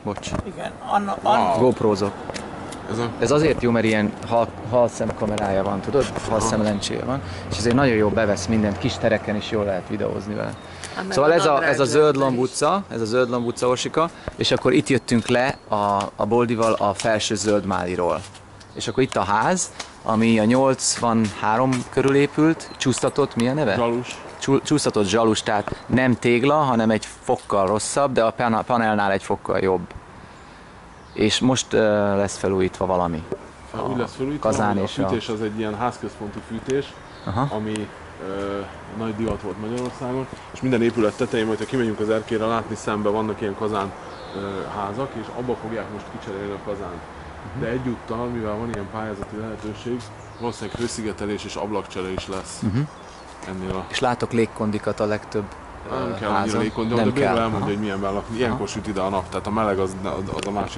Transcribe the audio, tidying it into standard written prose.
Bocs. Igen, GoPro-zok. Ez Ez azért jó, mert ilyen halszem kamerája van, tudod? Halszem lencséje van, és ezért nagyon jó bevesz mindent, kis tereken is jól lehet videózni vele. Szóval ez a zöld Lomb utca, Orsika, és akkor itt jöttünk le a Boldival a Felső Zöldmáliról. És akkor itt a ház, ami a 83 körül épült, csúsztatott, mi a neve? Zsalus. Csúsztatott zsalus, tehát nem tégla, hanem egy fokkal rosszabb, de a panelnál egy fokkal jobb. És most lesz felújítva valami. Úgy lesz felújítva, kazán a és fűtés az egy ilyen házközpontú fűtés, ami nagy divat volt Magyarországon, és minden épület tetején, hogyha kimegyünk az erkélyre látni, szembe vannak ilyen kazán házak, és abba fogják most kicserélni a kazánt. De egyúttal, mivel van ilyen pályázati lehetőség, valószínűleg hőszigetelés és ablakcsere is lesz ennél a... És látok légkondikat a legtöbb Nem kell házon. annyira légkondi, de Béla elmondja, hogy milyen kell lakni. Ilyenkor süt ide a nap, tehát a meleg az a másik.